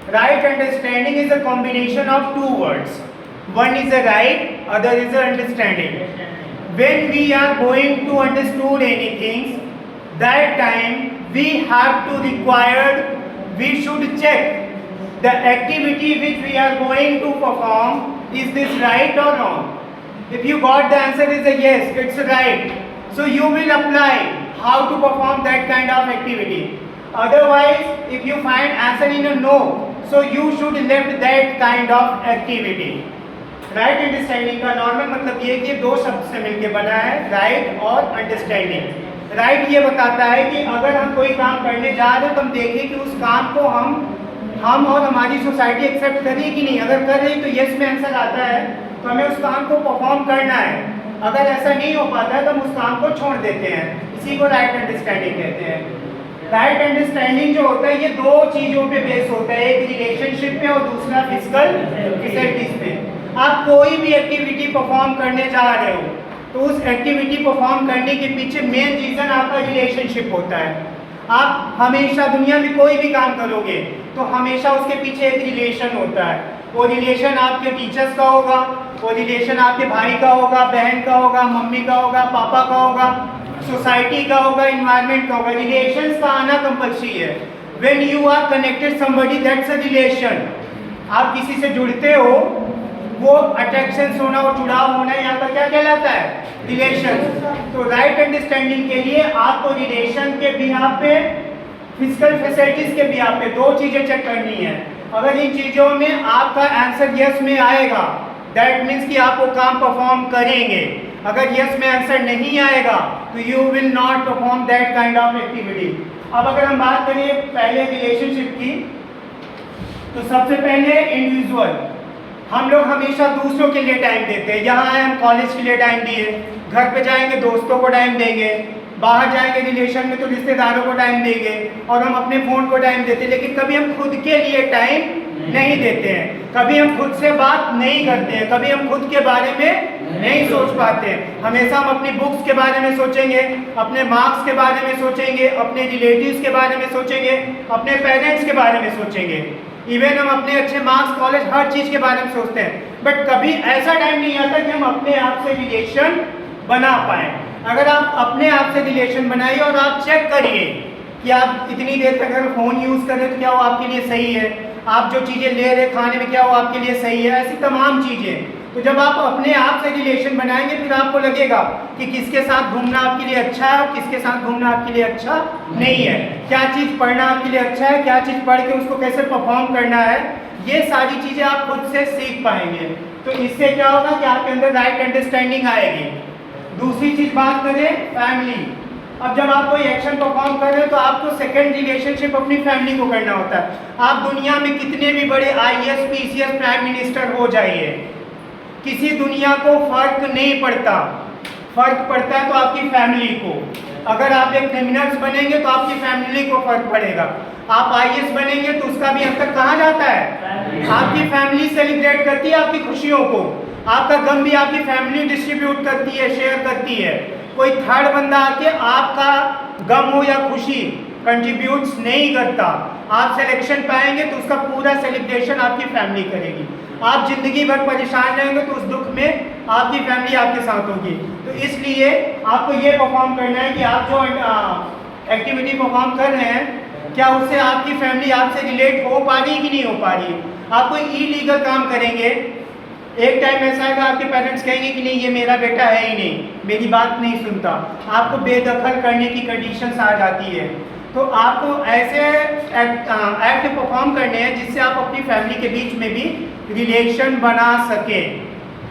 Right understanding is a combination of two words. One is a right, other is a understanding. When we are going to understand anything, that time we have to we should check the activity which we are going to perform, is this right or wrong? If you got the answer is a yes, it's right. So you will apply how to perform that kind of activity. Otherwise, if you find answer in a no, so you should left that kind of activity. Right understanding का normal मतलब ये कि दो शब्द से मिलकर बना है, राइट और अंडरस्टैंडिंग। राइट ये बताता है कि अगर हम कोई काम करने जा रहे हैं तो हम देखें कि उस काम को हम और हमारी सोसाइटी एक्सेप्ट कर रही है कि नहीं। अगर कर रही तो यस में आंसर आता है तो हमें उस काम को परफॉर्म करना है। अगर ऐसा नहीं हो पाता है तो हम उस काम को छोड़ देते हैं। इसी को राइट अंडरस्टैंडिंग कहते हैं। राइट अंडरस्टैंडिंग जो होता है ये दो चीजों पे बेस होता है, एक रिलेशनशिप पे और दूसरा फिजिकल फैसिलिटीज पे। आप कोई भी एक्टिविटी परफॉर्म करने जा रहे हो तो उस एक्टिविटी परफॉर्म करने के पीछे मेन रीजन आपका रिलेशनशिप होता है। आप हमेशा दुनिया में कोई भी काम करोगे तो हमेशा उसके पीछे एक रिलेशन होता है। वो रिलेशन आपके टीचर्स का होगा, वो रिलेशन आपके भाई का होगा, बहन का होगा, मम्मी का होगा, पापा का होगा, सोसाइटी का होगा, इन्वायरमेंट का होगा। रिलेशंस का आना कंपल्सरी है। When you are connected somebody that's a relation. आप किसी से जुड़ते हो, वो अट्रैक्शन होना और जुड़ाव होना यहाँ पर क्या कहलाता है? रिलेशन। तो राइट अंडरस्टैंडिंग के लिए आपको रिलेशन के बिहाफ पे, फिजिकल फैसिलिटीज के बिहाफ पे दो चीजें चेक करनी है। अगर इन चीजों में आपका आंसर यस में आएगा दैट मीन्स कि आप वो काम परफॉर्म करेंगे। अगर यस में आंसर नहीं आएगा तो you will not perform that kind of activity. अब अगर हम बात करें पहले रिलेशनशिप की, तो सबसे पहले इंडिविजुअल। हम लोग हमेशा दूसरों के लिए टाइम देते हैं। यहाँ आए हम कॉलेज के लिए टाइम दिए, घर पे जाएंगे दोस्तों को टाइम देंगे, बाहर जाएंगे रिलेशन में तो रिश्तेदारों को टाइम देंगे और हम अपने फ़ोन को टाइम देते हैं। लेकिन कभी हम खुद के लिए टाइम नहीं देते हैं, कभी हम खुद से बात नहीं करते हैं, कभी हम खुद के बारे में नहीं सोच पाते हैं। हमेशा हम अपनी बुक्स के बारे में सोचेंगे, अपने मार्क्स के बारे में सोचेंगे, अपने रिलेटिव्स के बारे में सोचेंगे, अपने पेरेंट्स के बारे में सोचेंगे। इवन हम अपने अच्छे मार्क्स, कॉलेज, हर चीज़ के बारे में सोचते हैं। बट कभी ऐसा टाइम नहीं आता कि हम अपने आप से रिलेशन बना पाएँ। अगर आप अपने आप से रिलेशन बनाइए और आप चेक करिए कि आप इतनी देर तक अगर फ़ोन यूज़ कर रहे तो क्या वो आपके लिए सही है, आप जो चीज़ें ले रहे खाने में क्या वो आपके लिए सही है, ऐसी तमाम चीज़ें। तो जब आप अपने आप से रिलेशन बनाएंगे फिर आपको लगेगा कि किसके साथ घूमना आपके लिए अच्छा है और किसके साथ घूमना आपके लिए अच्छा नहीं है, क्या चीज़ पढ़ना आपके लिए अच्छा है, क्या चीज़ पढ़ के उसको कैसे परफॉर्म करना है, ये सारी चीज़ें आप खुद से सीख पाएंगे। तो इससे क्या होगा कि आपके अंदर राइट अंडरस्टैंडिंग आएगी। दूसरी चीज़ बात करें फैमिली। अब जब आप कोई एक्शन परफॉर्म कर रहे हो तो आपको सेकंड रिलेशनशिप अपनी फैमिली को करना होता है। आप दुनिया में कितने भी बड़े IAS, PCS, प्राइम मिनिस्टर हो जाइए, किसी दुनिया को फर्क नहीं पड़ता। फर्क पड़ता है तो आपकी फैमिली को। अगर आप एक क्रिमिनल्स बनेंगे तो आपकी फैमिली को फर्क पड़ेगा। आप IAS बनेंगे तो उसका भी अंतर कहाँ जाता है? आपकी फैमिली सेलिब्रेट करती है आपकी खुशियों को, आपका गम भी आपकी फैमिली डिस्ट्रीब्यूट करती है, शेयर करती है। कोई थर्ड बंदा आके आपका गम हो या खुशी कंट्रीब्यूट्स नहीं करता। आप सिलेक्शन पाएंगे तो उसका पूरा सेलिब्रेशन आपकी फैमिली करेगी। आप जिंदगी भर परेशान रहेंगे तो उस दुख में आपकी फैमिली आपके साथ होगी। तो इसलिए आपको ये परफॉर्म करना है कि आप जो एक्टिविटी परफॉर्म कर रहे हैं क्या उससे आपकी फैमिली आपसे रिलेट हो पा रही कि नहीं हो पा रही। आप कोई इलीगल काम करेंगे, एक टाइम ऐसा आएगा आपके पेरेंट्स कहेंगे कि नहीं ये मेरा बेटा है ही नहीं, मेरी बात नहीं सुनता, आपको बेदखल करने की कंडीशंस आ जाती है। तो आपको ऐसे एक्ट परफॉर्म करने हैं जिससे आप अपनी फैमिली के बीच में भी रिलेशन बना सके।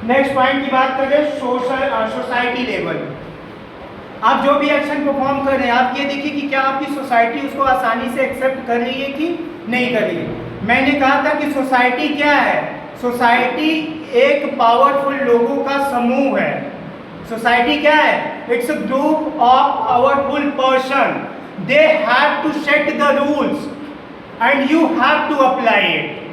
नेक्स्ट पॉइंट की बात करें सोसाइटी लेवल। आप जो भी एक्शन परफॉर्म कर रहे हैं आप ये देखिए कि क्या आपकी सोसाइटी उसको आसानी से एक्सेप्ट कर रही है कि नहीं कर रही है। मैंने कहा था कि सोसाइटी क्या है? सोसाइटी एक पावरफुल लोगों का समूह है। सोसाइटी क्या है? It's a group of powerful person. They have to set the rules and you have to apply it.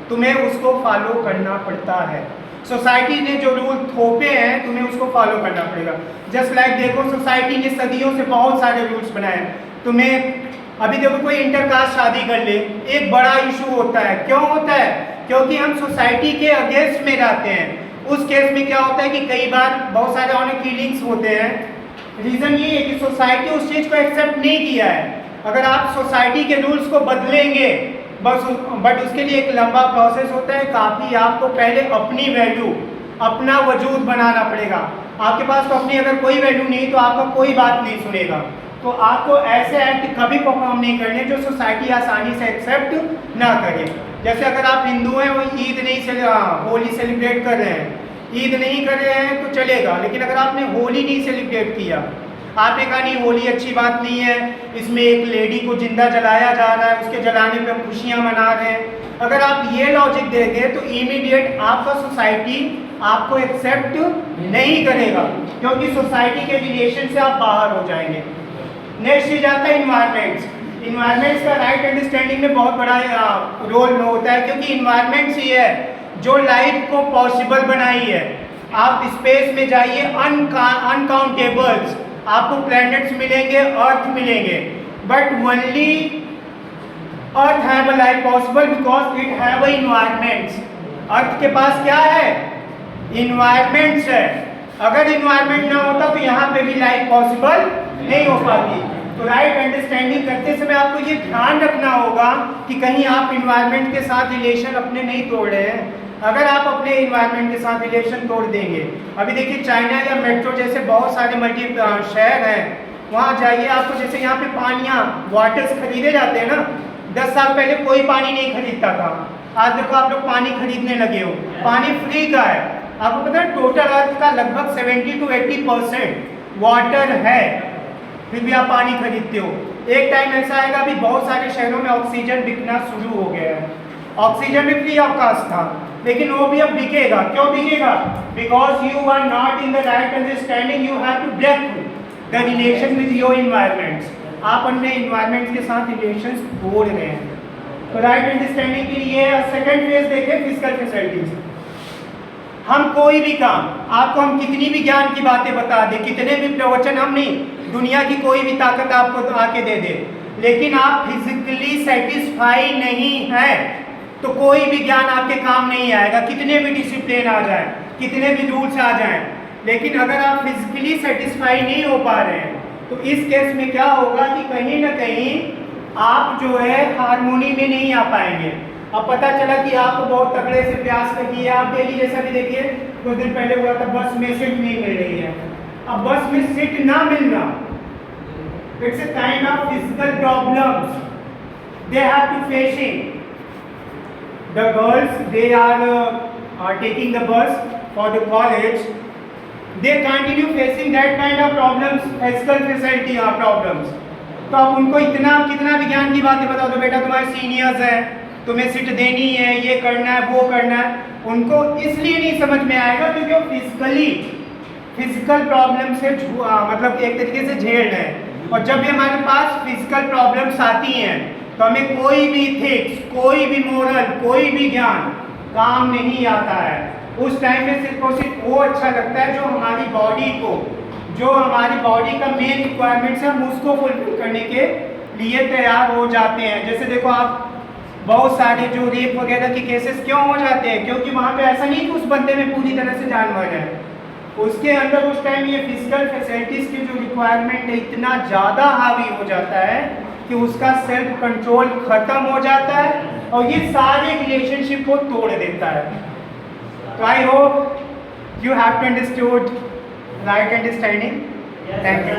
तुम्हें उसको फॉलो करना पड़ता है। सोसाइटी ने जो रूल थोपे हैं तुम्हें उसको फॉलो करना पड़ेगा। जस्ट लाइक देखो सोसाइटी ने सदियों से बहुत सारे रूल्स बनाए। तुम्हें अभी देखो कोई इंटरकास्ट शादी कर ले, एक बड़ा इशू होता है। क्यों होता है? क्योंकि हम सोसाइटी के अगेंस्ट में रहते हैं। उस केस में क्या होता है कि कई बार बहुत सारे ऑनर किलिंग्स होते हैं। रीजन ये है कि सोसाइटी उस चीज को एक्सेप्ट नहीं किया है। अगर आप सोसाइटी के रूल्स को बदलेंगे बट उसके लिए एक लंबा प्रोसेस होता है। काफ़ी आपको पहले अपनी वैल्यू, अपना वजूद बनाना पड़ेगा। आपके पास तो अपनी अगर कोई वैल्यू नहीं तो आपका कोई बात नहीं सुनेगा। तो आपको ऐसे एक्ट कभी परफॉर्म नहीं करने जो सोसाइटी आसानी से एक्सेप्ट ना करे। जैसे अगर आप हिंदू हैं, वो ईद नहीं होली सेलिब्रेट कर रहे हैं, ईद नहीं कर रहे हैं तो चलेगा। लेकिन अगर आपने होली नहीं सेलिब्रेट किया, आपने कहा नहीं होली अच्छी बात नहीं है, इसमें एक लेडी को जिंदा जलाया जा रहा है, उसके जलाने पे हम खुशियाँ मना रहे हैं, अगर आप ये लॉजिक देंगे तो इमीडिएट आपका सोसाइटी आपको एक्सेप्ट नहीं करेगा, क्योंकि सोसाइटी के रिलेशन से आप बाहर हो जाएंगे। नेक्स्ट चीज आता है इन्वायरमेंट्स। इन्वायरमेंट्स का राइट अंडरस्टैंडिंग में बहुत बड़ा रोल होता है, क्योंकि इन्वायरमेंट्स ही है जो लाइफ को पॉसिबल बनाई है। आप स्पेस में जाइए, अनकाउंटेबल्स आपको प्लैनेट्स मिलेंगे, अर्थ मिलेंगे, but only earth have a life possible because it have a environments. Earth के पास क्या है? इन्वायरमेंट्स है। अगर इन्वायरमेंट ना होता तो यहाँ पे भी लाइफ पॉसिबल नहीं हो पाती। तो राइट अंडरस्टैंडिंग करते समय आपको ये ध्यान रखना होगा कि कहीं आप इन्वायरमेंट के साथ रिलेशन अपने नहीं तोड़ रहे हैं। अगर आप अपने इन्वायरमेंट के साथ रिलेशन तोड़ देंगे, अभी देखिए चाइना या मेट्रो जैसे बहुत सारे मल्टी शहर हैं, वहाँ जाइए, आपको जैसे यहाँ पे पानियाँ वाटर्स खरीदे जाते हैं ना, 10 साल पहले कोई पानी नहीं खरीदता था। आज देखो आप लोग पानी खरीदने लगे हो, पानी फ्री का है। आपको पता है टोटल अर्थ का लगभग 70 to 80% वाटर है, फिर भी आप पानी खरीदते हो। एक टाइम ऐसा आएगा, अभी बहुत सारे शहरों में ऑक्सीजन बिकना शुरू हो गया है। ऑक्सीजन भी फ्री ऑफ कास्ट था, लेकिन वो भी अब बिकेगा। क्यों बिकेगा? Because you are not in the right understanding, you have to break the relation with your environments. आप अपने इन्वायरमेंट्स के साथ रिलेशंस तोड़ रहे हैं। तो राइट अंडरस्टैंडिंग के लिए सेकंड फेज देखें, फिजिकल फैसिलिटीज। हम कोई भी काम, आपको हम कितनी भी ज्ञान की बातें बता दें, कितने भी प्रवचन, हम नहीं, दुनिया की कोई भी ताकत आपको आके दे दे, लेकिन आप फिजिकली सेटिस्फाई नहीं है तो कोई भी ज्ञान आपके काम नहीं आएगा। कितने भी डिसिप्लिन आ जाए, कितने भी रूल्स आ जाएं, लेकिन अगर आप फिजिकली सेटिस्फाई नहीं हो पा रहे हैं तो इस केस में क्या होगा कि कहीं ना कहीं आप जो है हारमोनी में नहीं आ पाएंगे। अब पता चला कि आपको बहुत तगड़े से प्यास लगी है, आप डेली जैसा भी देखिए कुछ दिन पहले हुआ था, बस में सीट नहीं मिल रही है। अब बस में सीट ना मिलना, it's a kind of physical problems they have to facing. The girls, they are taking the bus for the college. They continue facing that kind of problems, physical facility problems. तो आप उनको कितना विज्ञान की बातें बता दो, बेटा तुम्हारे सीनियर्स हैं, तुम्हें सीट देनी है, ये करना है, वो करना है, उनको इसलिए नहीं समझ में आएगा क्योंकि वो फिजिकल प्रॉब्लम से मतलब एक तरीके से झेल रहे हैं। और जब भी हमारे पास फिजिकल प्रॉब्लम्स आती हैं तो हमें कोई भी इथिक्स, कोई भी मोरल, कोई भी ज्ञान काम नहीं आता है। उस टाइम में सिर्फ और सिर्फ वो अच्छा लगता है जो हमारी बॉडी को, जो हमारी बॉडी का मेन रिक्वायरमेंट्स है, हम उसको फुलफिल करने के लिए तैयार हो जाते हैं। जैसे देखो आप बहुत सारे जो रेप वगैरह के केसेस क्यों हो जाते हैं? क्योंकि वहाँ पे ऐसा नहीं कि उस बंदे में पूरी तरह से जान मर जाए, उसके अंदर उस टाइम ये फिजिकल फैसिलिटीज की जो रिक्वायरमेंट है इतना ज़्यादा हावी हो जाता है कि उसका सेल्फ कंट्रोल खत्म हो जाता है और ये सारे रिलेशनशिप को तोड़ देता है। तो I hope you have to understood right understanding. Thank you.